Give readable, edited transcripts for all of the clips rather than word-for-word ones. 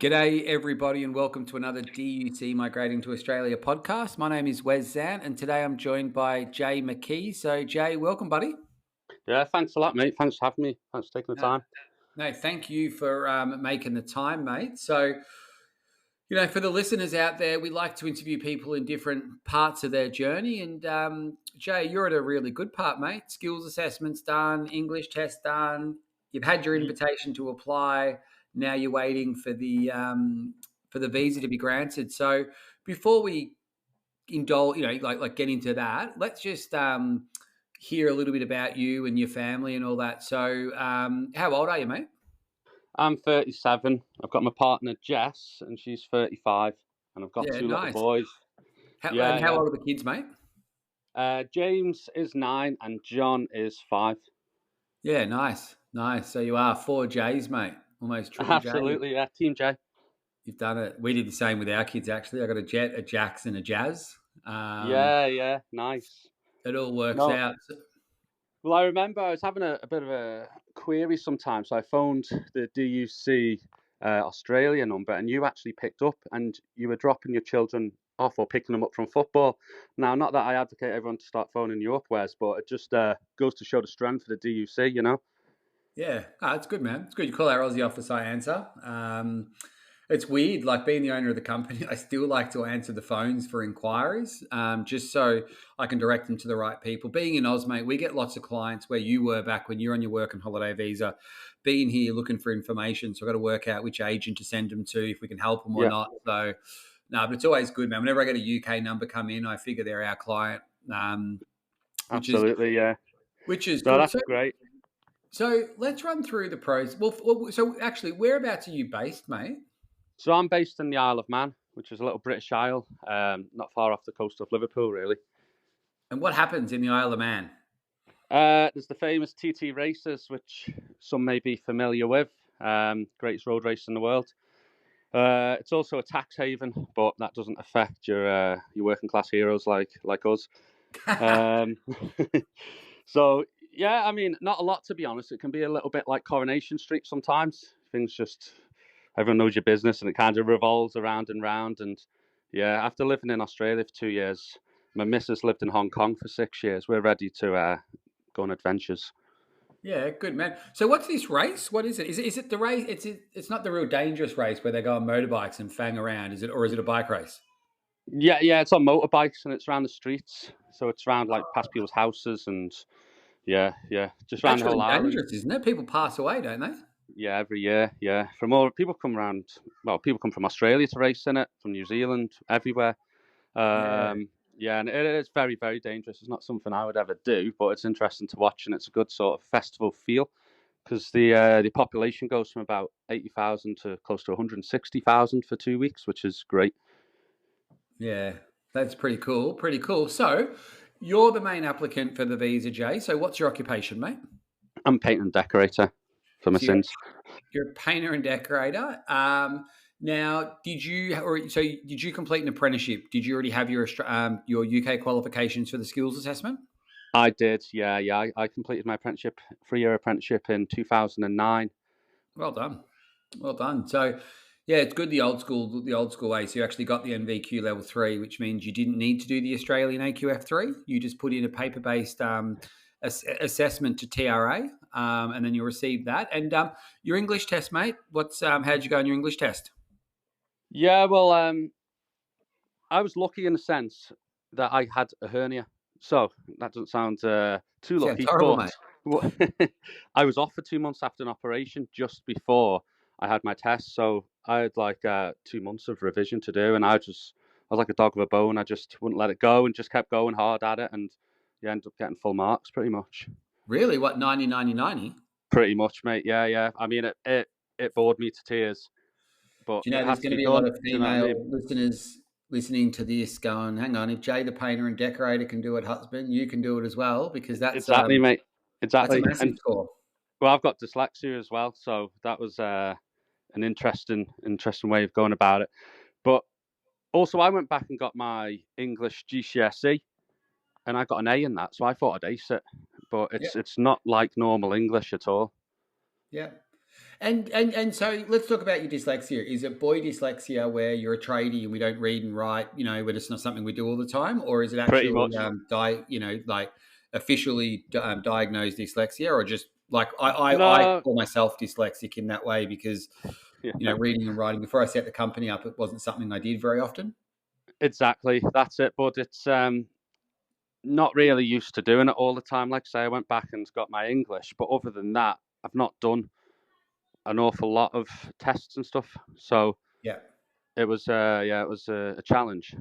G'day, everybody, and welcome to another DUC Migrating to Australia podcast. My name is Wes Zan, and today I'm joined by Jay McKee. So, Jay, welcome, buddy. Yeah, thanks a lot, mate. Thanks for having me. Thanks for taking the time. No, thank you for making the time, mate. So, for the listeners out there, we like to interview people in different parts of their journey. And, Jay, you're at a really good part, mate. Skills assessments done, English test done. You've had your invitation to apply. Now you're waiting for the visa to be granted. So, before we indulge, like get into that, let's just hear a little bit about you and your family and all that. So, how old are you, mate? I'm 37. I've got my partner, Jess, and she's 35. And I've got Yeah, two little nice. boys. How old are the kids, mate? James is 9 and John is 5. Yeah, nice. So you are 4 J's, mate. Almost triple J. Absolutely, yeah. Team J. You've done it. We did the same with our kids, actually. I got a Jet, a Jax, and a Jazz. Yeah. Nice. It all works out. Well, I remember I was having a bit of a query sometimes. So I phoned the DUC Australia number, and you actually picked up, and you were dropping your children off or picking them up from football. Now, not that I advocate everyone to start phoning you up, Wes, but it just goes to show the strength of the DUC, you know? Yeah, it's good, man. It's good. You call our Aussie office, I answer. It's weird, like being the owner of the company, I still like to answer the phones for inquiries, just so I can direct them to the right people. Being in Oz, mate, we get lots of clients where you were back when you're on your work and holiday visa, being here looking for information. So I've got to work out which agent to send them to, if we can help them or not. So, no, but it's always good, man. Whenever I get a UK number come in, I figure they're our client. Absolutely, yeah. Which is no, cool. That's great. So let's run through the pros. Well, so actually, whereabouts are you based, mate? So I'm based in the Isle of Man, which is a little British isle, not far off the coast of Liverpool, really. And what happens in the Isle of Man? There's the famous TT races, which some may be familiar with. Greatest road race in the world. It's also a tax haven, but that doesn't affect your working class heroes like us. So yeah, I mean, not a lot, to be honest. It can be a little bit like Coronation Street sometimes. Things just, everyone knows your business, and it kind of revolves around and round. And yeah, after living in Australia for 2 years, my missus lived in Hong Kong for 6 years. We're ready to go on adventures. Yeah, good, man. So what's this race? What is it? Is it the race? It's not the real dangerous race where they go on motorbikes and fang around, is it? Or is it a bike race? Yeah, it's on motorbikes and it's around the streets. So it's around like past people's houses and yeah, just around the whole island. Dangerous, isn't it? People pass away, don't they? Yeah, every year. Yeah, from all people come around. Well, people come from Australia to race in it, from New Zealand, everywhere. Yeah, and it is very, very dangerous. It's not something I would ever do, but it's interesting to watch, and it's a good sort of festival feel because the population goes from about 80,000 to close to 160,000 for 2 weeks, which is great. Yeah, that's pretty cool. Pretty cool. So you're the main applicant for the visa, Jay. So what's your occupation, mate? I'm painter and decorator for my sins. You're a painter and decorator. Now, did you complete an apprenticeship? Did you already have your UK qualifications for the skills assessment? I did, yeah. I completed my apprenticeship, 3-year apprenticeship in 2009. Well done. So, yeah, it's good the old school way. So you actually got the NVQ level 3, which means you didn't need to do the Australian AQF3. You just put in a paper-based assessment to TRA, and then you receive that. And your English test, mate. How'd you go on your English test? Yeah, well, I was lucky in the sense that I had a hernia. So that doesn't sound too lucky. Horrible, mate. I was off for 2 months after an operation just before I had my test. So I had like 2 months of revision to do, and I was like a dog with a bone. I just wouldn't let it go and just kept going hard at it, and you end up getting full marks pretty much. Really? What, 90, 90, 90? Pretty much, mate. Yeah. I mean, it bored me to tears. But do you know there's going to be a lot of female listeners listening to this going, hang on, if Jay the painter and decorator can do it, husband, you can do it as well, because that's exactly, mate. Exactly. That's a massive score. Well, I've got dyslexia as well, so that was an interesting way of going about it. But also, I went back and got my English GCSE, and I got an A in that, so I thought I'd ace it. But it's not like normal English at all. Yeah. And so let's talk about your dyslexia. Is it boy dyslexia where you're a tradie and we don't read and write, but it's not something we do all the time, or is it Pretty actually, much. like officially diagnosed dyslexia, or just like I No, call myself dyslexic in that way because yeah, reading and writing before I set the company up, it wasn't something I did very often. exactly. That's it. But it's not really used to doing it all the time. Like I say, I went back and got my English, but other than that, I've not done an awful lot of tests and stuff. So Yeah. it was, yeah, it was a challenge.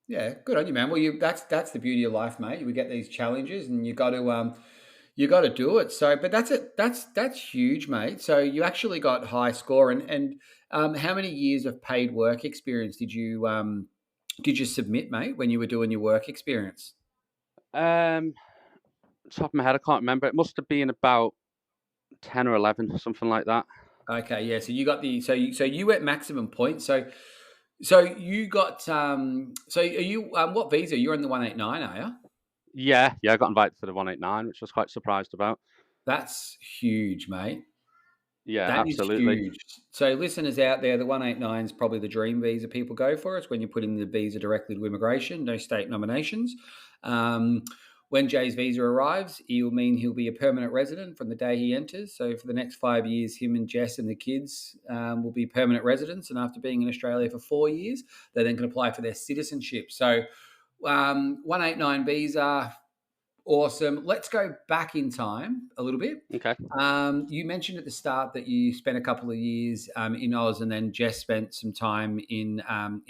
Yeah, good on you, man. Well, that's the beauty of life, mate. We get these challenges, and you got to do it. So, but that's it. That's huge, mate. So you actually got high score, and how many years of paid work experience did you submit, mate, when you were doing your work experience? Um, Top of my head, I can't remember. It must have been about 10 or 11, something like that. Okay, yeah. So you got so you went maximum points. So you got so are you what visa? You're on the 189, are you? Yeah, yeah, I got invited for the 189, which I was quite surprised about. That's huge, mate. Yeah, That is absolutely. huge. So listeners out there, the 189 is probably the dream visa people go for. It's when you put in the visa directly to immigration, no state nominations. Um, when Jay's visa arrives, it'll mean he'll be a permanent resident from the day he enters. So for the next 5 years, him and Jess and the kids will be permanent residents. And after being in Australia for 4 years, they then can apply for their citizenship. So 189 visa, awesome. Let's go back in time a little bit. Okay. You mentioned at the start that you spent a couple of years in Oz, and then Jess spent some time in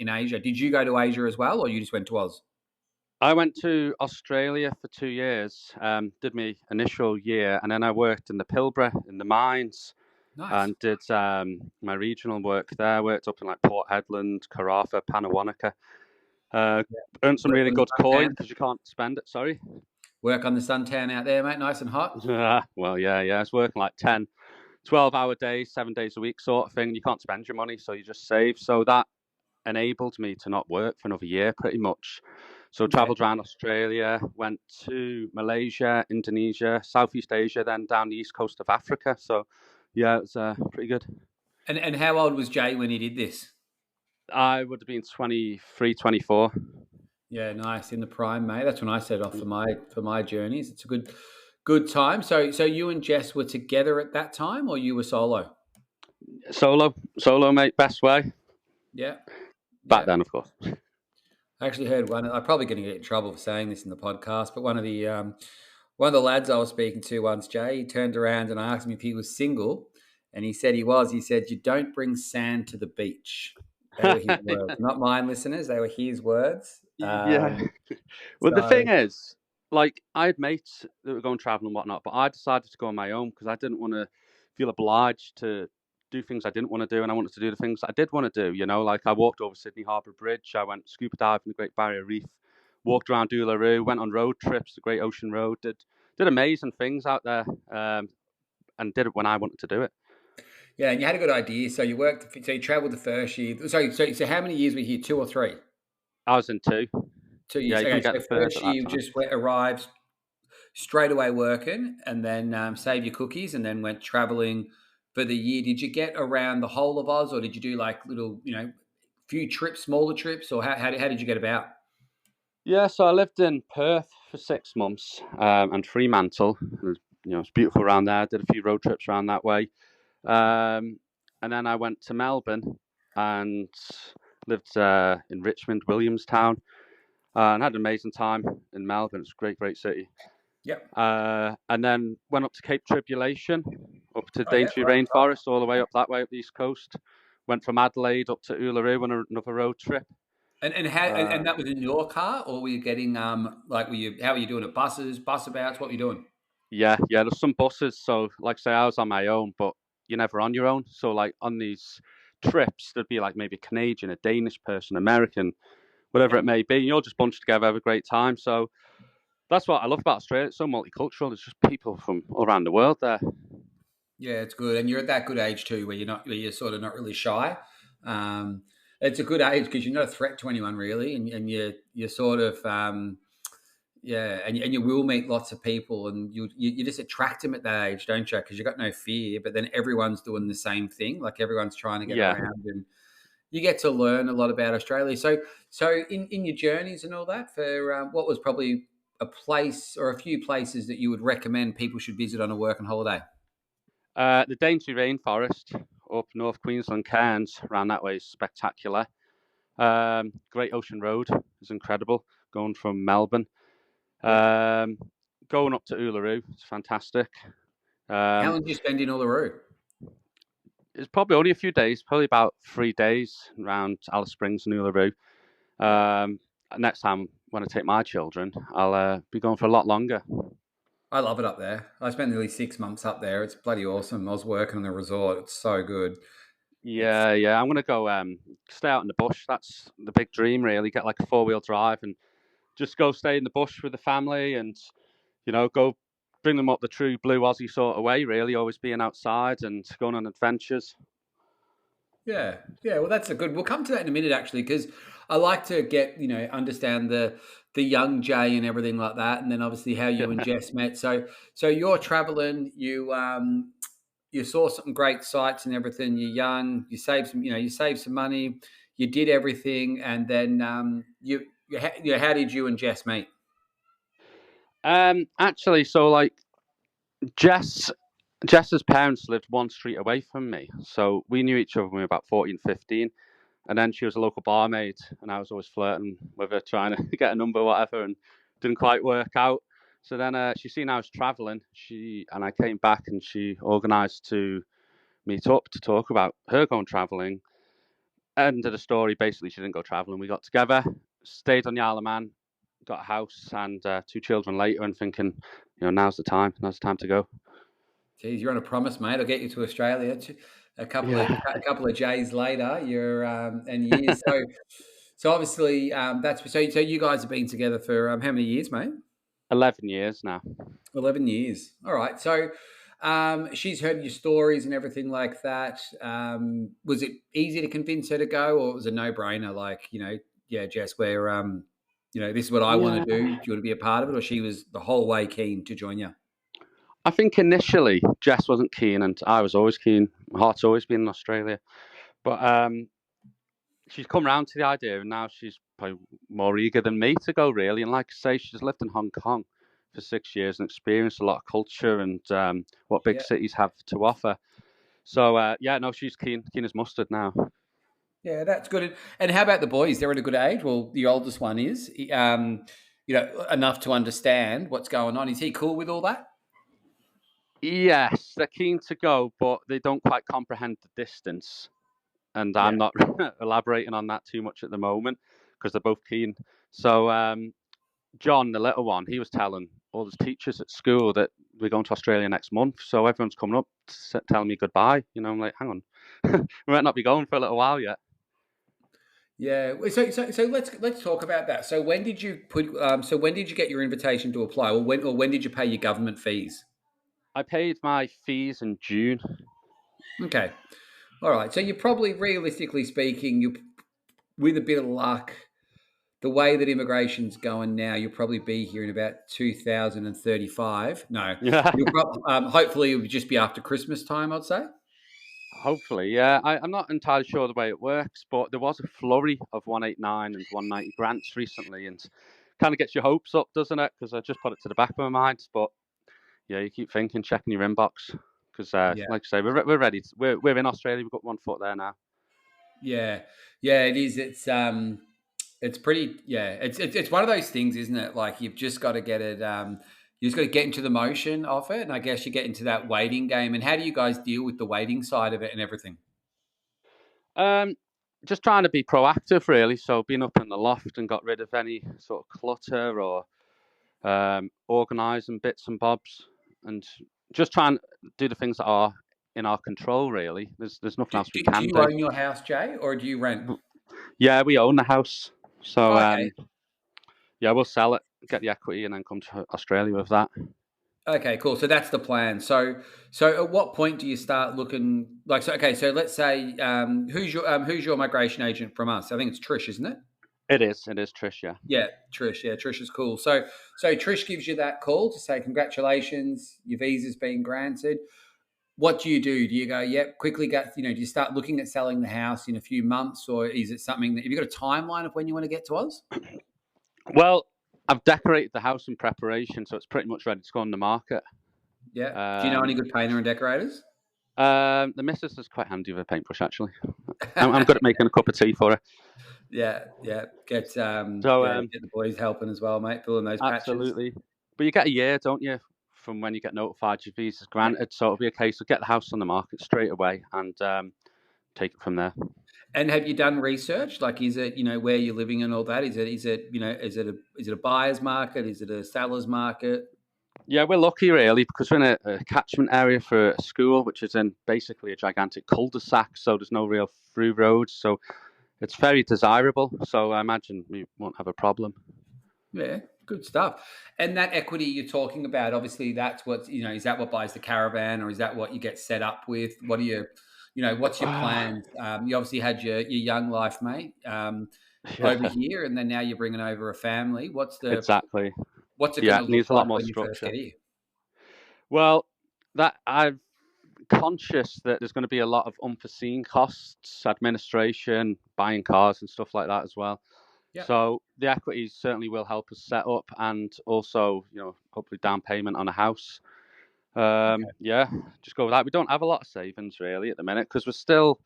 Asia. Did you go to Asia as well, or you just went to Oz? I went to Australia for 2 years, did my initial year, and then I worked in the Pilbara, in the mines, Nice. and did my regional work there. Worked up in like Port Hedland, Carafa, Panawanaka. Uh, Yeah. Earned some Work really on the good coin suntan. because you can't spend it. Sorry. Work on the suntan out there, mate. Nice and hot. Well, yeah, yeah. I was working like 10, 12-hour days, 7 days a week sort of thing. You can't spend your money, so you just save. So that enabled me to not work for another year pretty much. So Okay. travelled around Australia, went to Malaysia, Indonesia, Southeast Asia, then down the east coast of Africa. So yeah, it was pretty good. And how old was Jay when he did this? I would have been 23, 24. Yeah, nice in the prime, mate. That's when I set off for my journeys. It's a good time. So you and Jess were together at that time, or you were solo? Solo, mate, best way. Yeah, Back yeah. then, of course. I actually heard one. I'm probably going to get in trouble for saying this in the podcast, but one of the lads I was speaking to once, Jay, he turned around and asked me if he was single, and he said he was. He said, "You don't bring sand to the beach." They were his words, not mine, listeners. They were his words. Yeah. Well, the So thing is, like, I had mates that were going traveling and whatnot, but I decided to go on my own because I didn't want to feel obliged to do things I didn't want to do, and I wanted to do the things I did want to do. Like I walked over Sydney Harbour Bridge, I went scuba diving the Great Barrier Reef, walked around Uluru, went on road trips, the Great Ocean Road, did amazing things out there, and did it when I wanted to do it. yeah, and you had a good idea. So you worked. So you travelled the first year. Sorry. So how many years were you here? 2 or 3? I was in two. 2 years. Yeah, you Okay. couldn't get So the third first at year that you time. just arrived straight away working, and then save your cookies, and then went traveling for the year. Did you get around the whole of Oz, or did you do like little, few trips, smaller trips, or how did you get about? Yeah, so I lived in Perth for 6 months, and Fremantle. It's beautiful around there. Did a few road trips around that way, and then I went to Melbourne and lived in Richmond, Williamstown, and had an amazing time in Melbourne. It's a great, great city. Yep. And then went up to Cape Tribulation, up to Oh yeah. Daintree Right. Rainforest, all the way up that way up the east coast. Went from Adelaide up to Uluru on another road trip. And how and Uh, that was in your car, or were you getting like how were you doing it? Buses, bus abouts? What were you doing? Yeah, yeah. There's some buses. So, like, say, I was on my own, but you're never on your own. So, like, on these trips, there'd be like maybe a Canadian, a Danish person, American, whatever Yeah. it may be. And you'll just bunch together, have a great time. So that's what I love about Australia. It's so multicultural. There's just people from all around the world there. Yeah, it's good, and you're at that good age too, where you're sort of not really shy. Um, it's a good age because you're not a threat to anyone really, and you're sort of Yeah, and you will meet lots of people, and you just attract them at that age, don't you? Because you got no fear, but then everyone's doing the same thing. Like everyone's trying to get Yeah. around, and you get to learn a lot about Australia. So in your journeys and all that, for what was probably a place or a few places that you would recommend people should visit on a work and holiday? The Daintree Rainforest up North Queensland, Cairns, around that way is spectacular. Great Ocean Road is incredible, going from Melbourne. Yeah. Um, Going up to Uluru, it's fantastic. How Um, long did you spend in Uluru? it's probably only a few days, probably about 3 days around Alice Springs and Uluru. Yeah. Um, Next time when I take my children, I'll be going for a lot longer. I love it up there. I spent nearly 6 months up there. It's bloody awesome. I was working on the resort. It's so good. It's Yeah, yeah. I'm gonna go stay out in the bush. That's the big dream, really. Get like a 4-wheel drive and just go stay in the bush with the family, and go bring them up the true blue Aussie sort of way. Really, always being outside and going on adventures. Yeah, yeah. Well, that's a good. We'll come to that in a minute, actually, because I like to get understand the young Jay and everything like that, and then obviously how you and Jess met. So you're traveling. You saw some great sights and everything. You're young. You saved some money. You did everything, and then how did you and Jess meet? Actually, so like Jess, Jess's parents lived one street away from me, so we knew each other when we were about 14, 15. And then she was a local barmaid, and I was always flirting with her, trying to get a number, or whatever, and didn't quite work out. So then she seen I was travelling. And I came back, and she organised to meet up to talk about her going travelling. End of the story. Basically, she didn't go travelling. We got together, stayed on the Isle of Man, got a house, and 2 children later, and thinking, now's the time. Now's the time to go. Geez, you're on a promise, mate. I'll get you to Australia. Yeah, A couple of J's later, you're and years. So obviously so you guys have been together for how many years, mate? 11 years now. 11 years. All right. So she's heard your stories and everything like that. Was it easy to convince her to go, or it was a no brainer? Like yeah, Jess, we're this is what I want to Yeah. do. Do you want to be a part of it, or she was the whole way keen to join you? I think initially Jess wasn't keen, and I was always keen. My heart's always been in Australia, but she's come round to the idea, and now she's probably more eager than me to go. Really, and like I say, she's lived in Hong Kong for 6 years and experienced a lot of culture and what big Yeah. cities have to offer. So yeah, no, she's keen as mustard now. Yeah, that's good. And how about the boys? They're at a good age. Well, the oldest one is, enough to understand what's going on. Is he cool with all that? Yes, they're keen to go, but they don't quite comprehend the distance. And Yeah. I'm not elaborating on that too much at the moment because they're both keen. So John, the little one, he was telling all his teachers at school that we're going to Australia next month. So everyone's coming up telling me goodbye. I'm like, hang on, we might not be going for a little while yet. Yeah. So let's talk about that. So when did you put? So when did you get your invitation to apply? Or when did you pay your government fees? I paid my fees in June. Okay. All right. So you're probably, realistically speaking, you, with a bit of luck, the way that immigration's going now, you'll probably be here in about 2035. No, Yeah, you'll hopefully it would just be after Christmas time, I'd say. hopefully. Yeah, I'm not entirely sure the way it works, but there was a flurry of 189 and 190 grants recently, and kind of gets your hopes up, doesn't it? Because I just put it to the back of my mind. But yeah, you keep thinking, checking your inbox, because Yeah. like I say, we're ready. We're in Australia. We've got one foot there now. Yeah, yeah, it is. It's pretty. Yeah, it's one of those things, isn't it? Like you've just got to get it. You just got to get into the motion of it, and I guess you get into that waiting game. And how do you guys deal with the waiting side of it and everything? Um, just trying to be proactive, really. So being up in the loft and got rid of any sort of clutter or organising bits and bobs, and just trying to do the things that are in our control. Really, there's nothing else we Do can you do. own your house, Jay, or do you rent? Yeah, we own the house, so Oh, okay, yeah, we'll sell it, get the equity, and then come to Australia with that. okay, cool. So that's the plan. So at what point do you start looking like? So okay, so let's say who's your migration agent from us? I think it's Trish, isn't it? It is Trish. Yeah. Yeah, Trish. Yeah, Trish is cool. So Trish gives you that call to say congratulations, your visa's been granted. What do? Do you go, yep, quickly get, do you start looking at selling the house in a few months, or is it something that, have you got a timeline of when you want to get to Oz? Well, I've decorated the house in preparation, so it's pretty much ready to go on the market. Yeah. Do you know any Um, good painter and decorators? the missus is quite handy with a paintbrush, actually. I'm good at making a cup of tea for her. Yeah, yeah. So, Get the boys helping as well, mate, filling those patches. absolutely. But you get a year, don't you, from when you get notified your visa's granted. So it'll be a case of get the house on the market straight away and take it from there. And have you done research? Like, is it, where you're living and all that? Is it a buyer's market? Is it a seller's market? Yeah, we're lucky really because we're in a catchment area for a school, which is in basically a gigantic cul-de-sac. So there's no real through roads. So it's very desirable. So I imagine we won't have a problem. Yeah, good stuff. And that equity you're talking about, obviously, that's what, is that what buys the caravan, or is that what you get set up with? What are your, what's your plans? You obviously had your young life, mate, over Yeah, here, and then now you're bringing over a family. exactly. What's it going Yeah, to it look needs a lot like more when you first structure. get here? Well, that I'm conscious that there's going to be a lot of unforeseen costs, administration, buying cars and stuff like that as well. Yeah. So the equity certainly will help us set up, and also, hopefully down payment on a house. Okay. Yeah, just go with that. We don't have a lot of savings really at the minute because we're still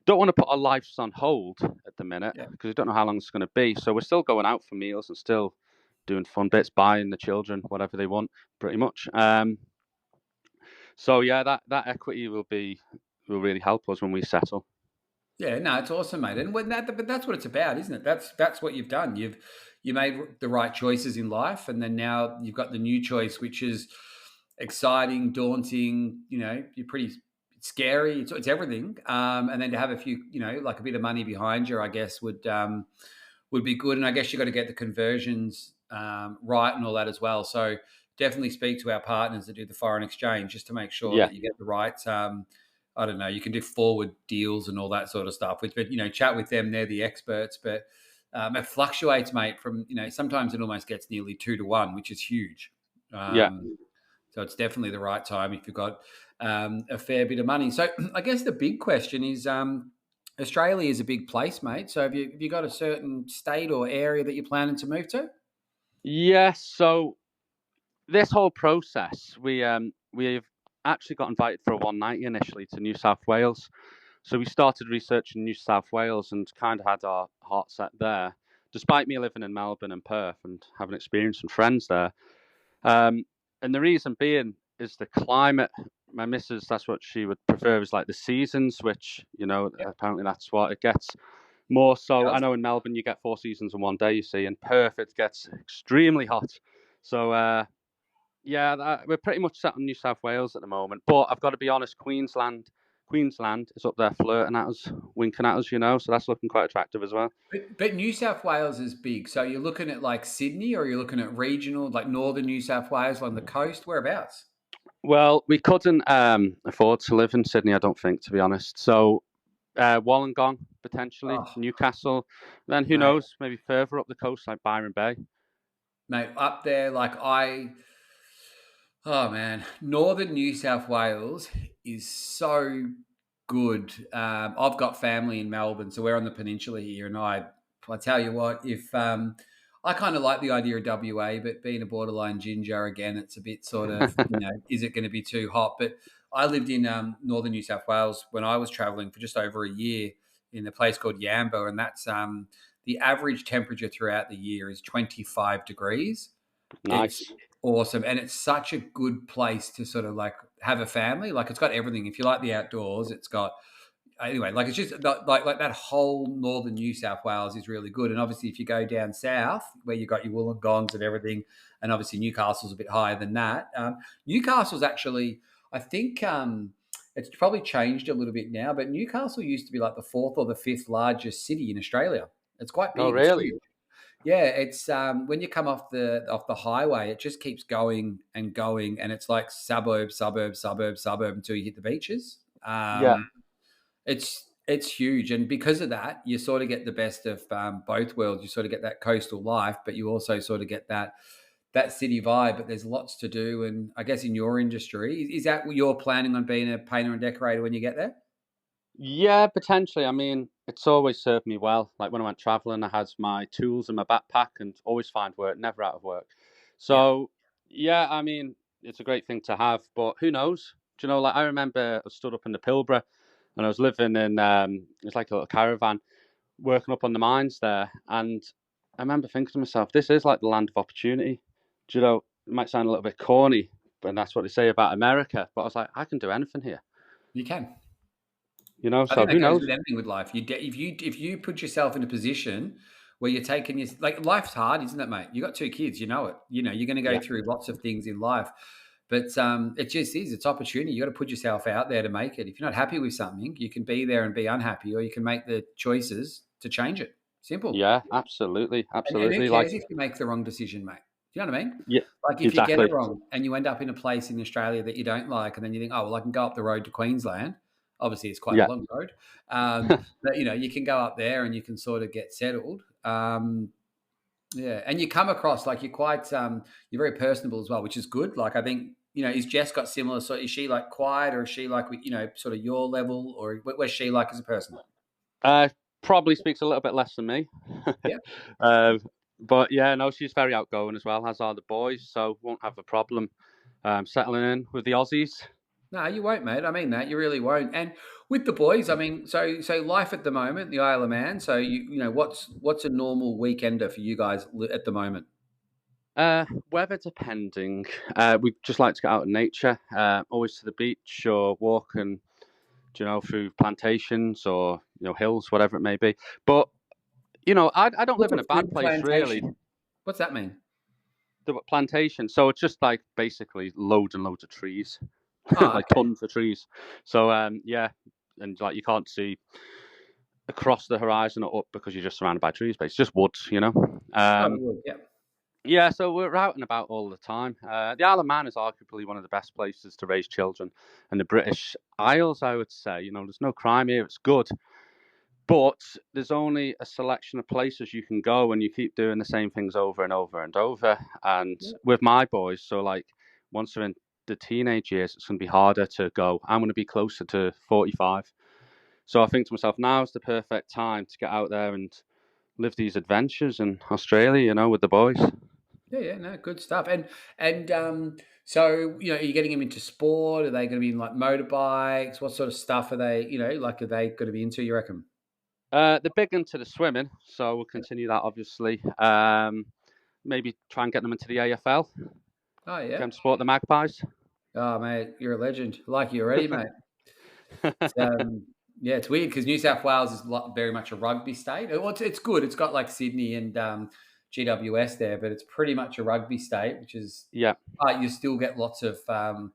don't want to put our lives on hold at the minute Yeah. because we don't know how long it's going to be. So we're still going out for meals and still doing fun bits, buying the children whatever they want, pretty much. So yeah, that equity will really help us when we settle. Yeah, no, it's awesome, mate. And but that's what it's about, isn't it? That's what you've done. You made the right choices in life, and then now you've got the new choice, which is exciting, daunting. You're pretty scary. It's everything. And then to have a few, like a bit of money behind you, I guess would be good. And I guess you got to get the conversions right and all that as well. So definitely speak to our partners that do the foreign exchange just to make sure Yeah, that you get the right. I don't know. You can do forward deals and all that sort of stuff. But chat with them; they're the experts. But it fluctuates, mate. From sometimes it almost gets nearly 2 to 1, which is huge. yeah. So it's definitely the right time if you've got a fair bit of money. So I guess the big question is, Australia is a big place, mate. So have you got a certain state or area that you're planning to move to? Yes. So this whole process, we've actually got invited for a one night initially to New South Wales. So we started researching New South Wales and kind of had our heart set there, despite me living in Melbourne and Perth and having experience and friends there. Um, and the reason being is the climate. My missus, that's what she would prefer, is like the seasons, which, Yeah, apparently that's what it gets more it so. I does. know in Melbourne you get 4 seasons in one day, you see. In Perth it gets extremely hot. So, yeah, we're pretty much set on New South Wales at the moment. But I've got to be honest, Queensland is up there flirting at us, winking at us, so that's looking quite attractive as well. But New South Wales is big. So you're looking at like Sydney, or you're looking at regional, like northern New South Wales on the coast. Whereabouts? Well, we couldn't afford to live in Sydney, I don't think, to be honest. So Wollongong, potentially, Oh, Newcastle. Then who mate, knows, maybe further up the coast, like Byron Bay. mate, up there, oh man, northern New South Wales is so good. I've got family in Melbourne, so we're on the peninsula here, and I tell you what, if I kind of like the idea of WA, but being a borderline ginger again, it's a bit sort of, is it going to be too hot? But I lived in northern New South Wales when I was traveling for just over a year in a place called Yamba, and that's the average temperature throughout the year is 25 degrees. It's Nice. awesome, and it's such a good place to sort of like have a family. Like, it's got everything. If you like the outdoors, it's got, anyway, like, it's just like that whole northern New South Wales is really good. And obviously, if you go down south where you got your Wollongongs and everything, and obviously Newcastle's a bit higher than that. Newcastle's actually, I think, it's probably changed a little bit now, but Newcastle used to be like the fourth or the fifth largest city in Australia. It's quite Oh, big. It's really? huge. Yeah, it's when you come off the highway, it just keeps going and going, and it's like suburb, suburb, suburb, suburb until you hit the beaches. Yeah. It's It's huge, and because of that, you sort of get the best of both worlds. You sort of get that coastal life, but you also sort of get that city vibe. But there's lots to do, and I guess in your industry, is that what you're planning on being a painter and decorator when you get there? Yeah, potentially. I mean, it's always served me well. Like when I went traveling, I had my tools in my backpack and always find work, never out of work. Yeah, So, yeah, I mean, it's a great thing to have, but who knows? Do you know, like I remember I stood up in the Pilbara and I was living in, it's like a little caravan working up on the mines there. And I remember thinking to myself, this is like the land of opportunity. Do you know, it might sound a little bit corny, but that's what they say about America. But I was like, I can do anything here, you can. you know, I so think that who goes knows? with everything with life. If you put yourself in a position where you're taking your like life's hard, isn't it, mate? You got two kids, you know it. You know you're going to go Yeah. through lots of things in life, but it just is. It's opportunity. You got to put yourself out there to make it. If you're not happy with something, you can be there and be unhappy, or you can make the choices to change it. Simple. Yeah, absolutely, And who absolutely. Like, cares if you make the wrong decision, mate? Do you know what I mean? yeah, Like if you get it exactly. wrong and you end up in a place in Australia that you don't like, and then you think, oh well, I can go up the road to Queensland. Obviously, it's quite a Yeah, long road, but you can go up there and you can sort of get settled. Yeah, and you come across like you're quite you're very personable as well, which is good. Like I think is Jess got similar? So is she like quiet, or is she like sort of your level, or where's she like as a person? uh, probably speaks a little bit less than me. Yeah. uh, but yeah, no, she's very outgoing as well, as are the boys, so won't have a problem settling in with the Aussies. No, you won't, mate. I mean that you really won't. And with the boys, I mean, so life at the moment, the Isle of Man. So what's a normal weekender for you guys at the moment? Weather depending. We just like to get out in nature, always to the beach or walking, through plantations or hills, whatever it may be. But I don't live What's in a a bad fruit place really. plantation? What's that mean? The plantation, so it's just like basically loads and loads of trees, Oh, like okay. tons of trees. So yeah, and like you can't see across the horizon or up because you're just surrounded by trees, but it's just woods. Oh, the Um, wood. Yeah. yeah, so we're out and about all the time. The Isle of Man is arguably one of the best places to raise children, and the British Isles, I would say. There's no crime here; it's good, but there's only a selection of places you can go, and you keep doing the same things over and over and over. And Yeah. with my boys, so like once they're in the teenage years, it's going to be harder to go. I'm going to be closer to 45. So I think to myself, now's the perfect time to get out there and live these adventures in Australia, with the boys. Yeah, yeah, no, good stuff. And so are you getting them into sport? Are they going to be in like motorbikes? What sort of stuff are they? Like are they going to be into? You reckon? They're big into the swimming, so we'll continue that obviously. Maybe try and get them into the AFL, get Oh yeah. them to support the Magpies. Oh mate, you're a legend. Like you already, mate. It's, yeah, it's weird because New South Wales is very much a rugby state. Well, it's good. It's got like Sydney and GWS there, but it's pretty much a rugby state, which is Yeah, you still get lots of AFL.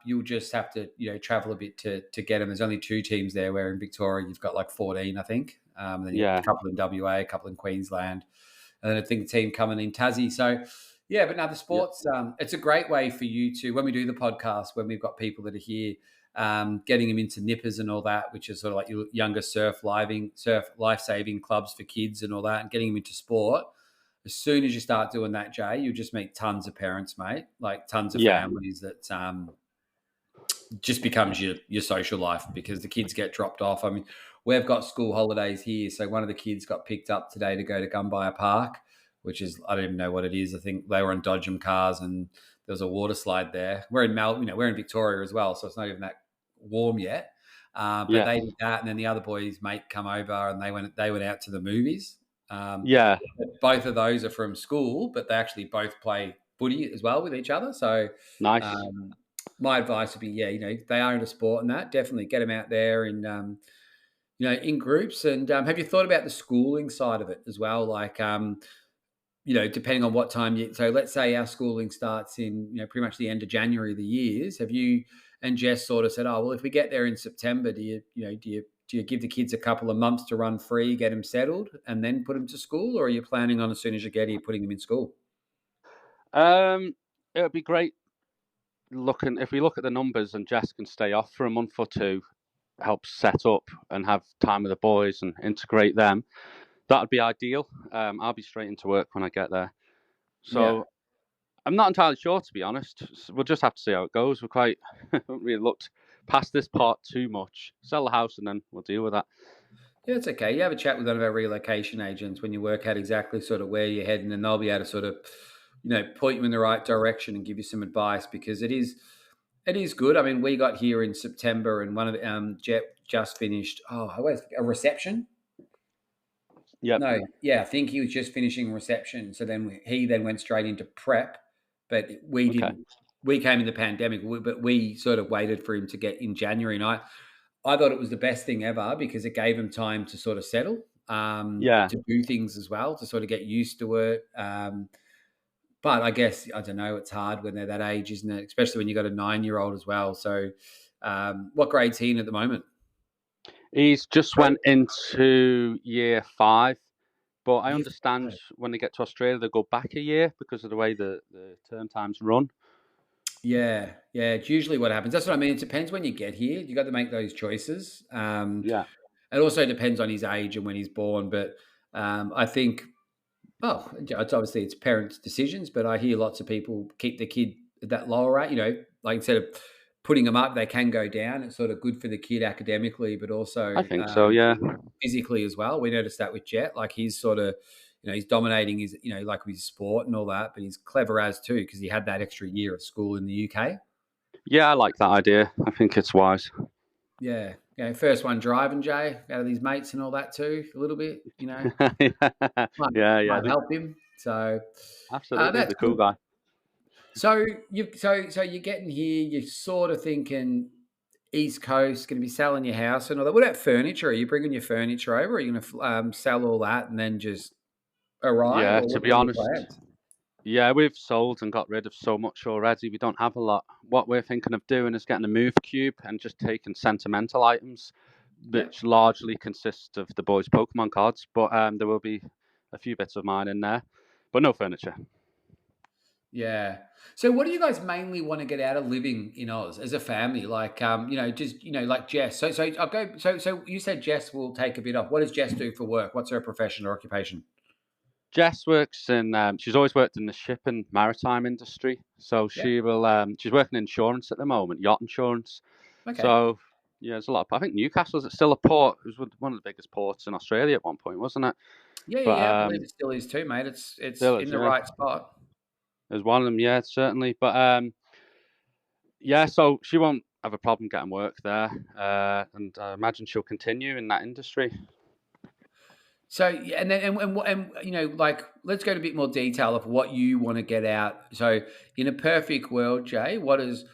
You'll just have to travel a bit to get them. There's only two teams there, where in Victoria you've got like 14, I think. Then you have a yeah, couple in WA, a couple in Queensland, and then I think the team coming in Tassie. So yeah, but now the yeah, sports, it's a great way for you to when we do the podcast when we've got people that are here. Getting them into nippers and all that, which is sort of like your younger surf life saving clubs for kids and all that, and getting them into sport. As soon as you start doing that, Jay, you'll just meet tons of parents, mate, like tons of yeah, families that just becomes your social life because the kids get dropped off. I mean, we've got school holidays here, so one of the kids got picked up today to go to Gumbaya Park, which is I don't even know what it is. I think they were on Dodgem cars and there was a water slide there. We're in we're in Victoria as well, so it's not even that warm yet. But yeah, they did that, and then the other boys' mate come over and they went out to the movies. yeah. Both of those are from school, but they actually both play footy as well with each other. So Nice. um, my advice would be, yeah, they are into sport and that. Definitely get them out there in, in groups. And have you thought about the schooling side of it as well? Like, depending on what time you. So let's say our schooling starts in, pretty much the end of January of the years. Have you and Jess sort of said, oh well, if we get there in September, do you give the kids a couple of months to run free, get them settled, and then put them to school, or are you planning on as soon as you get here putting them in school? Um, it would be great looking if we look at the numbers and Jess can stay off for a month or two. help set up and have time with the boys and integrate them, that would be ideal. I'll be straight into work when I get there. Yeah. So I'm not entirely sure, to be honest. We'll just have to see how it goes. We're quite haven't really looked past this part too much. Sell the house and then we'll deal with that. Yeah, it's okay. You have a chat with one of our relocation agents when you work out exactly sort of where you're heading, and they'll be able to sort of, point you in the right direction and give you some advice because it is good. I mean, we got here in September, and one of the, Jet just finished. Oh, I always a reception. Yep. No, yeah, I think he was just finishing reception. So then he then went straight into prep, but we Okay. didn't. We came in the pandemic, but we sort of waited for him to get in January, and I thought it was the best thing ever because it gave him time to sort of settle, Yeah. to do things as well, to sort of get used to it. But I guess I don't know. It's hard when they're that age, isn't it? Especially when you got a 9-year-old as well. So, what grade's he in at the moment? He's just went into year 5, but I Year understand five. when they get to Australia, they go back a year because of the way the term times run. Yeah, yeah. It's usually what happens. That's what I mean. It depends when you get here. You got to make those choices. Yeah. It also depends on his age and when he's born. But I think, oh, it's obviously it's parents' decisions. But I hear lots of people keep the kid at that lower rate. Like instead of putting them up, they can go down. It's sort of good for the kid academically, but I also think so, yeah. physically as well. We noticed that with Jet. Like he's sort of, he's dominating his, like with his sport and all that. But he's clever as too because he had that extra year of school in the UK. Yeah, I like that idea. I think it's wise. Yeah. First one driving, Jay, out of these mates and all that too, a little bit, might, Yeah. might help him. So Absolutely. He's that's a cool good. guy. So you're getting here, you're sort of thinking East Coast, going to be selling your house and all that. What about furniture? Are you bringing your furniture over? Or are you going to sell all that and then just arrive, Yeah, or to what be are your honest, plans? yeah, we've sold and got rid of so much already. We don't have a lot. What we're thinking of doing is getting a move cube and just taking sentimental items, Yeah. which largely consist of the boys' Pokemon cards. But there will be a few bits of mine in there, but no furniture. Yeah. So what do you guys mainly want to get out of living in Oz as a family? Like, just, like Jess. So I'll go. So you said Jess will take a bit off. What does Jess do for work? What's her profession or occupation? Jess works in. She's always worked in the ship and maritime industry, so Yeah. she will. She's working in insurance at the moment, yacht insurance. Okay. So yeah, there's a lot. I think Newcastle's still a port. It was one of the biggest ports in Australia at one point, wasn't it? Yeah, yeah, But yeah. I believe it still is too, mate. It's still in is, the yeah. right spot. There's one of them, yeah, certainly. But yeah, so she won't have a problem getting work there, and I imagine she'll continue in that industry. So yeah, and then like let's go to a bit more detail of what you want to get out. So in a perfect world, Jay, what is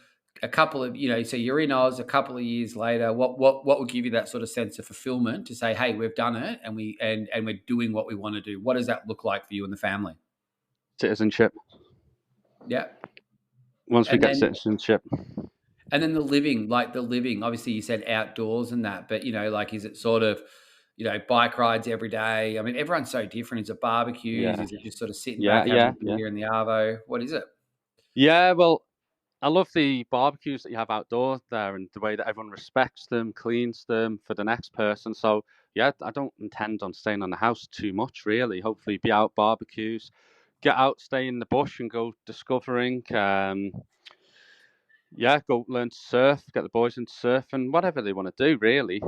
a couple of so you're in Oz a couple of years later. What would give you that sort of sense of fulfillment to say, hey, we've done it and we're doing what we want to do? What does that look like for you and the family? Citizenship. Yeah, Once we and get then citizenship, the living, like the living. Obviously, you said outdoors and that, but like is it sort of bike rides every day? I mean, everyone's so different. Is it barbecues? yeah, Is it just sort of sitting yeah, back having yeah, a yeah, beer in the arvo? What is it? yeah. Well, I love the barbecues that you have outdoors there, and the way that everyone respects them, cleans them for the next person. So yeah, I don't intend on staying on the house too much, really. Hopefully, be out barbecues, get out, stay in the bush, and go discovering. Yeah, go learn to surf, get the boys into surfing, whatever they want to do, really.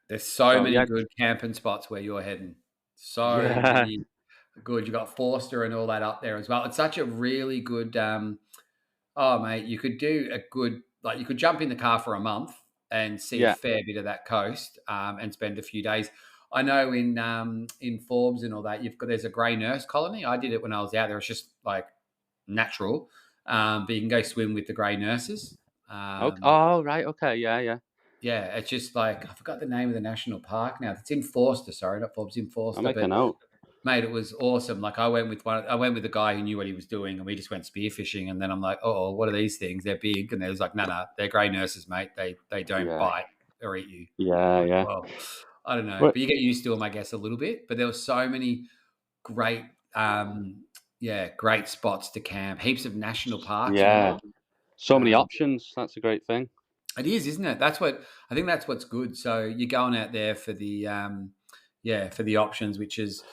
There's so So many yeah, good camping spots where you're heading. So yeah, many good. You got Forster and all that up there as well. It's such a really good. Oh, mate, you could do a good like you could jump in the car for a month and see a yeah, fair bit of that coast, and spend a few days. I know in Forbes and all that, there's a grey nurse colony. I did it when I was out there. It's just like natural, but you can go swim with the grey nurses. okay. Um, Oh, right, okay, yeah, yeah. yeah, it's just like I forgot the name of the national park now. It's in Forster. Sorry, not Forbes, in I'll Forster. make a But note. mate, it was awesome. Like I went with a guy who knew what he was doing, and we just went spearfishing. And then I'm like, oh, what are these things? They're big, and they was like, no, they're grey nurses, mate. They don't Yeah, bite or eat you. I'm yeah, like, yeah. well, I don't know, But but you get used to them, I guess, a little bit. But there were so many great, great spots to camp. Heaps of national parks, yeah, so many Um, options. That's a great thing. It is, isn't it? That's what I think. That's what's good. So you're going out there for the yeah, for the options, which is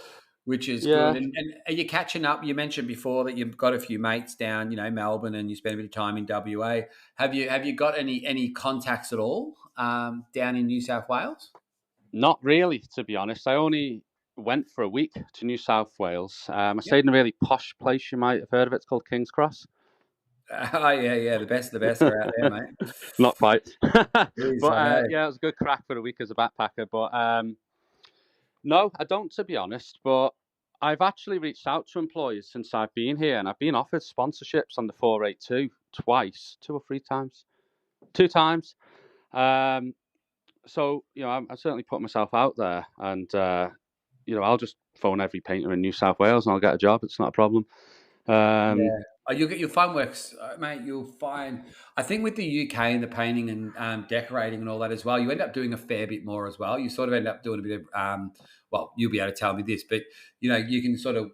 good. Yeah, And are you catching up? You mentioned before that you've got a few mates down, Melbourne, and you spend a bit of time in WA. Have you got any contacts at all down in New South Wales? not really, to be honest. I only went for a week to New South Wales. I Yep. stayed in a really posh place. You might have heard of it. It's called King's Cross. Oh yeah, yeah. The best are out there, mate. Not quite, but It is, I know. yeah, it was a good crack for a week as a backpacker. But no, I don't, to be honest. But I've actually reached out to employers since I've been here, and I've been offered sponsorships on the 482 twice, 2 or 3 times, 2 times. Um, so I certainly put myself out there, and I'll just phone every painter in New South Wales, and I'll get a job. It's not a problem. Um, Yeah. Oh, you'll get your fun works, mate. You'll find. I think with the UK and the painting and decorating and all that as well, you end up doing a fair bit more as well. You sort of end up doing a bit of. Well, you'll be able to tell me this, but you can sort of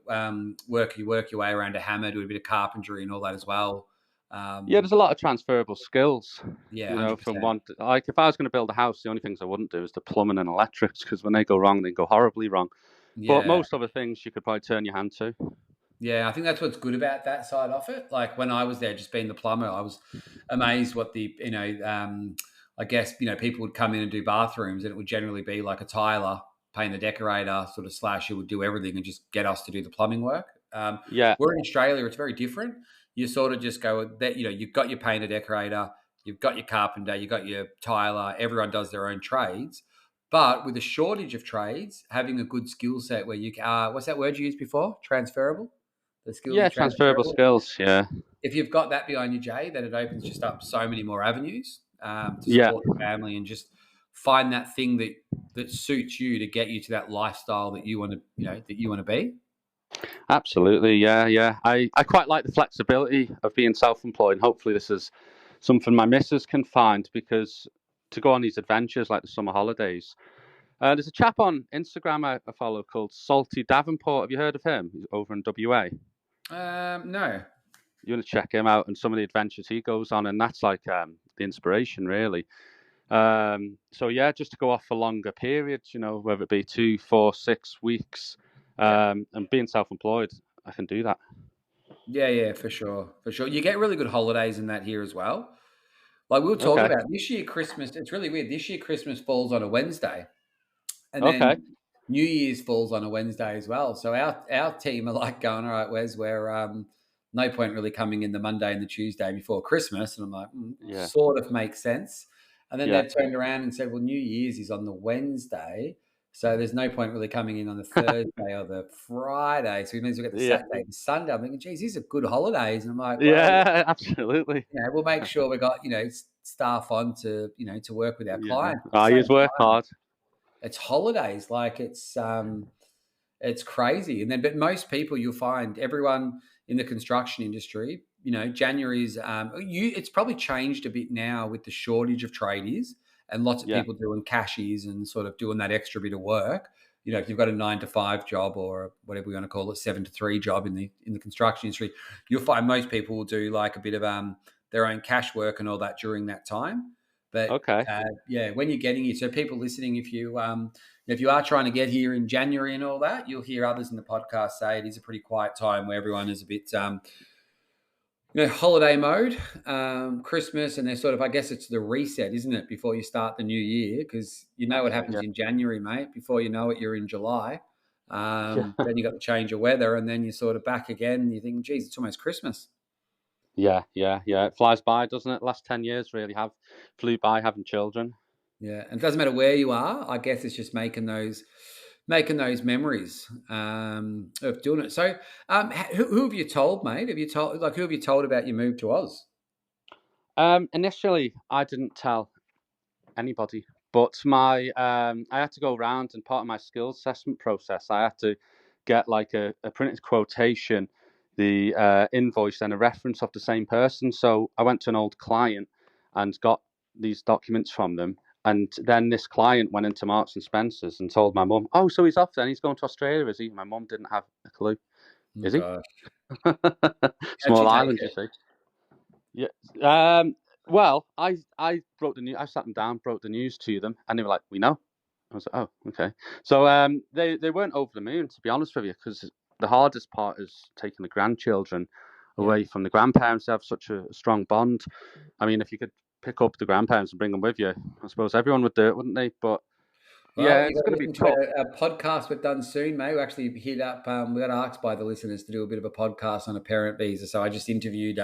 work your way around a hammer, do a bit of carpentry and all that as well. yeah, Um, there's a lot of transferable skills. yeah, 100%. From one, like if I was going to build a house, the only things I wouldn't do is the plumbing and electrics, because when they go wrong, they go horribly wrong. But Yeah. most other things you could probably turn your hand to. Yeah, I think that's what's good about that side of it. Like when I was there, just being the plumber, I was amazed what I guess, people would come in and do bathrooms and it would generally be like a tiler, paying the decorator, sort of slash, who would do everything and just get us to do the plumbing work. Yeah, We're in Australia, it's very different. You sort of just go with that, you've got your painter decorator, you've got your carpenter, you've got your tiler, everyone does their own trades. But with a shortage of trades, having a good skill set where what's that word you used before? Transferable? The skills are yeah, transferable transferable. skills. Yeah, If you've got that behind you, Jay, then it opens just up so many more avenues to yeah, support the family and just find that thing that suits you to get you to that lifestyle that you want to, be. absolutely. Yeah, yeah. I quite like the flexibility of being self-employed. And hopefully, this is something my missus can find, because to go on these adventures like the summer holidays. There's a chap on Instagram I follow called Salty Davenport. Have you heard of him? He's over in WA. No. You want to check him out and some of the adventures he goes on, and that's like the inspiration, really. So yeah, just to go off for longer periods, whether it be 2, 4, 6 weeks, Yeah. and being self-employed, I can do that. Yeah, yeah, for sure. For sure. You get really good holidays in that here as well. Like we were talking Okay, about this year, Christmas, it's really weird. This year, Christmas falls on a Wednesday. And okay, then New Year's falls on a Wednesday as well. So our team are like going, all right, Wes, we're no point really coming in the Monday and the Tuesday before Christmas. And I'm like, yeah, sort of makes sense. And then yeah, they've turned around and said, well, New Year's is on the Wednesday. So there's no point really coming in on the Thursday or the Friday. So it means we get the yeah, Saturday, the Sunday. I'm thinking, geez, these are good holidays. And I'm like, well, yeah, absolutely. we'll make sure we got, staff on to, to work with our Yeah, clients. At the I same use work time, hard. it's holidays. Like it's crazy. And then, but most people you'll find everyone in the construction industry, January's, it's probably changed a bit now with the shortage of tradies and lots of Yeah, people doing cashies and sort of doing that extra bit of work. If you've got a 9 to 5 job or whatever we want to call it, 7 to 3 job in the construction industry, you'll find most people will do like a bit of their own cash work and all that during that time. But okay. yeah, when you're getting here, so people listening, if you are trying to get here in January and all that, you'll hear others in the podcast say it is a pretty quiet time where everyone is a bit, holiday mode, Christmas, and they're sort of, I guess it's the reset, isn't it, before you start the new year? Because what happens Yeah, in January, mate. Before you know it, you're in July. yeah, Then you got the change of weather, and then you're sort of back again. And you think, geez, it's almost Christmas. yeah, yeah, yeah. It flies by, doesn't it? Last 10 years really have flew by having children. Yeah, and it doesn't matter where you are. I guess it's just making those memories of doing it. So, who have you told, mate? Who have you told about your move to Oz? Initially, I didn't tell anybody, but I had to go around, and part of my skills assessment process, I had to get like a printed quotation, the invoice, and a reference of the same person. So I went to an old client and got these documents from them. And then this client went into Marks and Spencers and told my mum, "Oh, so he's off then? He's going to Australia, is he?" My mum didn't have a clue. Oh Is he? gosh, how'd she Small take island, you it? see. Yeah. Well, I broke the news. I sat them down, broke the news to them, and they were like, "We know." I was like, "Oh, okay." So they weren't over the moon, to be honest with you, because the hardest part is taking the grandchildren Yeah. away from the grandparents. They have such a strong bond. I mean, if you could pick up the grandparents and bring them with you, I suppose everyone would do it, wouldn't they? But Well, yeah, you it's got to going to be listen to tough. a podcast we've done soon, mate. We actually hit up. We got asked by the listeners to do a bit of a podcast on a parent visa, so I just interviewed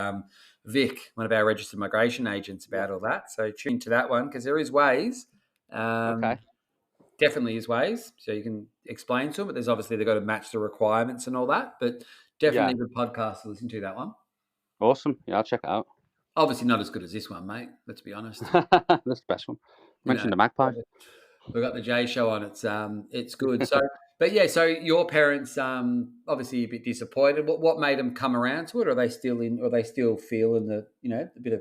Vic, one of our registered migration agents, Yeah. about all that. So tune into that one because there is ways. Okay. Definitely is ways, so you can explain to them. But there's obviously they've got to match the requirements and all that. But definitely Yeah. a good podcast to listen to that one. Awesome. Yeah, I'll check it out. Obviously not as good as this one, mate. Let's be honest. That's the best one. You know, Mention the magpie. we've got the Jay show on. It's good. So, but yeah. So your parents obviously a bit disappointed. What made them come around to it? Or are they still in? Or are they still feeling the a bit of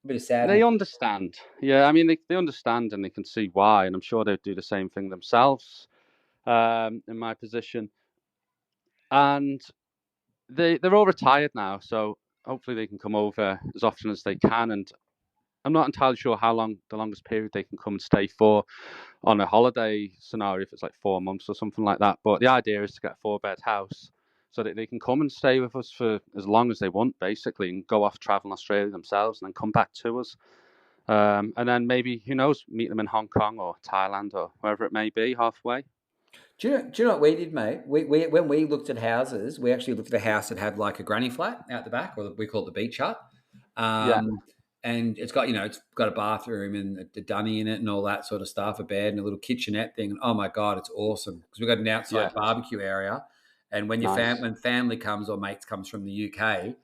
They sadness? understand. Yeah, I mean, they understand and they can see why, and I'm sure they'd do the same thing themselves in my position. And they're all retired now, so hopefully they can come over as often as they can. And I'm not entirely sure how long the longest period they can come and stay for on a holiday scenario, if it's like 4 months or something like that. But the idea is to get a 4-bed house so that they can come and stay with us for as long as they want, basically, and go off travel in Australia themselves and then come back to us. And then maybe, who knows, meet them in Hong Kong or Thailand or wherever it may be, halfway. Do you know what we did, mate? We when we looked at houses, we actually looked at a house that had like a granny flat out the back, or we call it the beach hut. Yeah, And it's got it's got a bathroom and a dunny in it and all that sort of stuff, a bed and a little kitchenette thing. And oh my god, it's awesome because we've got an outside yeah, barbecue area. And nice. when family comes or mates comes from the UK,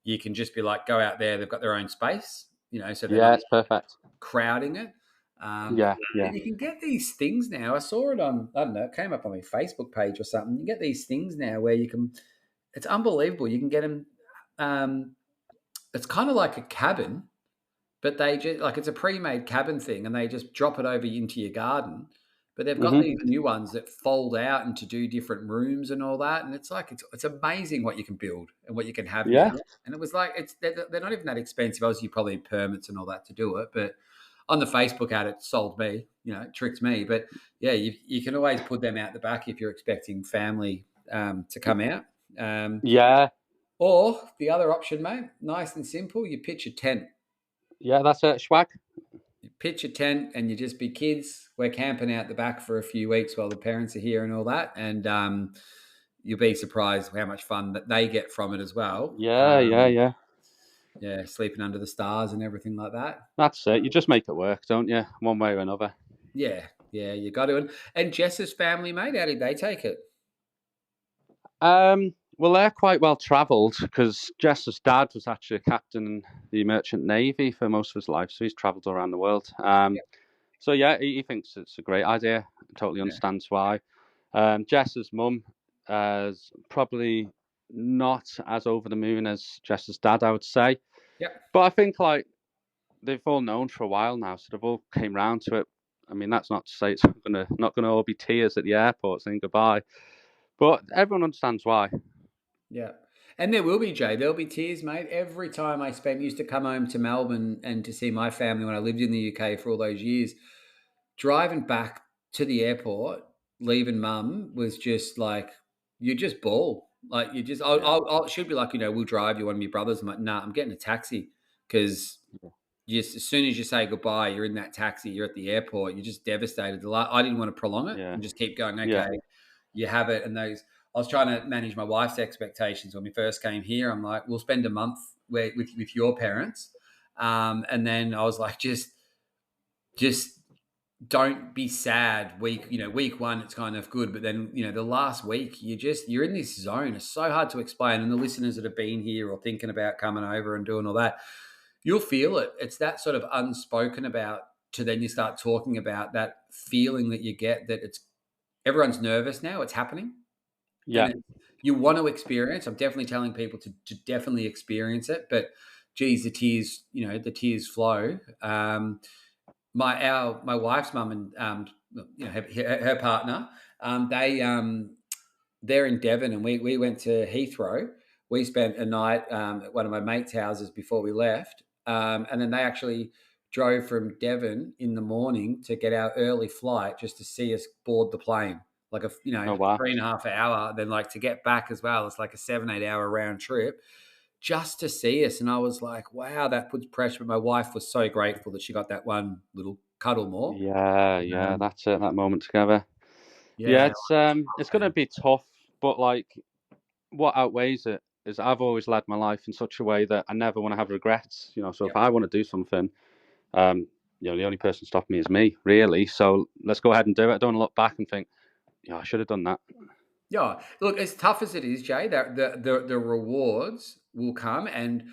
you can just be like, go out there. They've got their own space, so they're Yeah, not it's perfect. crowding it. Um, Yeah, and yeah. you can get these things now. I saw it on, I don't know, it came up on my Facebook page or something. You get these things now where you can, it's unbelievable. You can get them, it's kind of like a cabin, but they just, like, it's a pre made cabin thing and they just drop it over into your garden. But they've got hmm these new ones that fold out and to do different rooms and all that. And it's like, it's amazing what you can build and what you can have now. Yeah, And it was like, they're not even that expensive. Obviously, you probably need permits and all that to do it. But on the Facebook ad, it sold me, it tricked me. But yeah, you can always put them out the back if you're expecting family to come out. Um, yeah, or the other option, mate, nice and simple, you pitch a tent. yeah, that's it. Swag. You pitch a tent and you just be kids. We're camping out the back for a few weeks while the parents are here and all that. And you'll be surprised how much fun that they get from it as well. Yeah, yeah, yeah. Yeah, sleeping under the stars and everything like that. That's it. You just make it work, don't you? One way or another. Yeah, yeah, you got to. And Jess's family, mate, how did they take it? Well, they're quite well travelled because Jess's dad was actually a captain in the Merchant Navy for most of his life, so he's travelled around the world. Yeah, So yeah, he thinks it's a great idea. Totally yeah, understands why. Jess's mum is probably not as over the moon as Jess's dad, I would say. yeah, But I think like they've all known for a while now, so they've all came round to it. I mean, that's not to say it's not gonna all be tears at the airport saying goodbye, but everyone understands why. yeah. And there will be, Jay. There'll be tears, mate. Every time I used to come home to Melbourne and to see my family when I lived in the UK for all those years. Driving back to the airport, leaving mum was just like, you just bawl. Like, you just, Yeah, she'd be like, we'll drive you, one of your brothers. I'm like, nah, I'm getting a taxi because just as soon as you say goodbye, you're in that taxi, you're at the airport, you're just devastated. I didn't want to prolong it yeah, and just keep going, yeah, okay, you have it. And I was trying to manage my wife's expectations when we first came here. I'm like, we'll spend a month with your parents. And then I was like, just don't be sad week one it's kind of good, but then the last week you're in this zone. It's so hard to explain, and the listeners that have been here or thinking about coming over and doing all that, you'll feel it. It's that sort of unspoken about, to then you start talking about that feeling that you get, that it's everyone's nervous now, it's happening, yeah, and you want to experience. I'm definitely telling people to definitely experience it, but geez, the tears flow. My wife's mum and her partner, they're in Devon, and we went to Heathrow. We spent a night at one of my mates' houses before we left. and then they actually drove from Devon in the morning to get our early flight just to see us board the plane. Like Oh wow. 3.5 hour, then like to get back as well. It's like a 7-8 hour round trip just to see us. And I was like, wow, that puts pressure. But my wife was so grateful that she got that one little cuddle more. Yeah, that's it. That moment together. Yeah, Yeah, it's gonna be tough, but like what outweighs it is I've always led my life in such a way that I never want to have regrets. So if yep. I want to do something, the only person stopping me is me, really. So let's go ahead and do it. I don't want to look back and think, I should have done that. Yeah, look, as tough as it is, Jay, that the rewards will come, and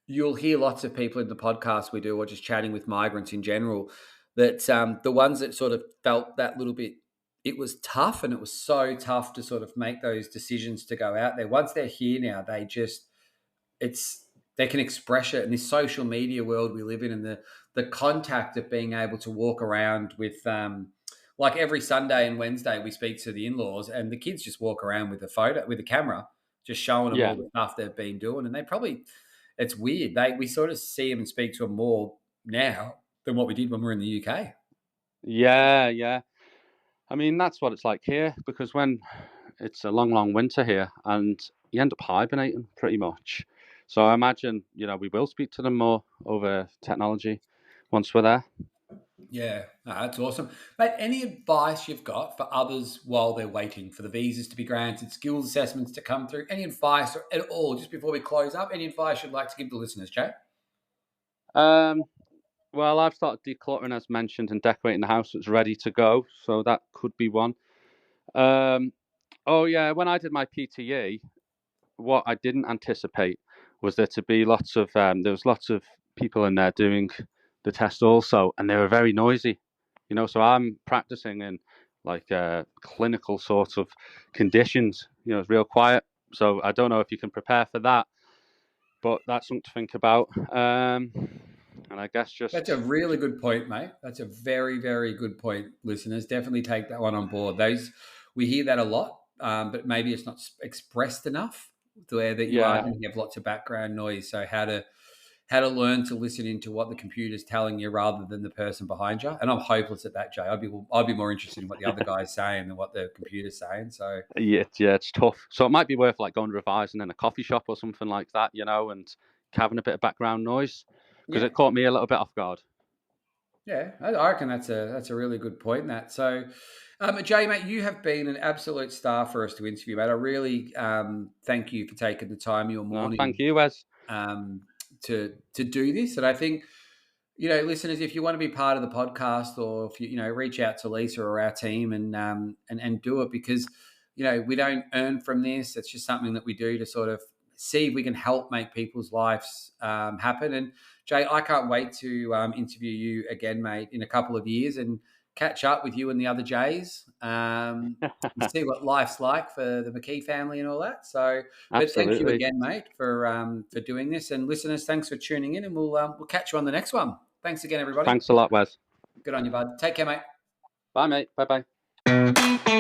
you'll hear lots of people in the podcast we do, or just chatting with migrants in general, that the ones that sort of felt that little bit, it was tough, and it was so tough to sort of make those decisions to go out there. Once they're here now, it's they can express it in this social media world we live in, and the contact of being able to walk around with like every Sunday and Wednesday we speak to the in-laws, and the kids just walk around with a photo with a camera just showing them Yeah, all the stuff they've been doing, and they probably, it's weird, we sort of see them and speak to them more now than what we did when we were in the UK. yeah. I mean, that's what it's like here because when it's a long, long winter here and you end up hibernating pretty much. So I imagine, we will speak to them more over technology once we're there. Yeah, no, that's awesome. Mate, any advice you've got for others while they're waiting for the visas to be granted, skills assessments to come through? Any advice at all, just before we close up, any advice you'd like to give the listeners, Jay? Um, well, I've started decluttering as mentioned and decorating the house so it's ready to go. So that could be one. Um, oh yeah, when I did my PTE, what I didn't anticipate was there to be there was lots of people in there doing the test also, and they were very noisy. So I'm practicing in like clinical sort of conditions. It's real quiet. So I don't know if you can prepare for that, but that's something to think about. And I guess That's a just really good point, mate. That's a very, very good point. Listeners, definitely take that one on board. Those, we hear that a lot, but maybe it's not expressed enough to where that you are yeah, going to have lots of background noise. So how to learn to listen into what the computer's telling you rather than the person behind you. And I'm hopeless at that, Jay. I'd be more interested in what the other guy's saying than what the computer's saying. So yeah, it's tough. So it might be worth like going revising in a coffee shop or something like that, and having a bit of background noise because yeah, it caught me a little bit off guard. yeah, I reckon that's a really good point. That so, Jay, mate, you have been an absolute star for us to interview, mate. I really thank you for taking the time your No, morning thank you, Wes. um, to do this. And I think, listeners, if you want to be part of the podcast, or if you reach out to Lisa or our team and do it, because we don't earn from this. It's just something that we do to sort of see if we can help make people's lives happen. And Jay, I can't wait to interview you again, mate, in a couple of years and catch up with you and the other Jays. And see what life's like for the McKee family and all that. So, but thank you Absolutely. again, mate, for doing this. And listeners, thanks for tuning in, and we'll catch you on the next one. Thanks again, everybody. Thanks a lot, Wes. Good on you, bud. Take care, mate. Bye, mate. Bye bye.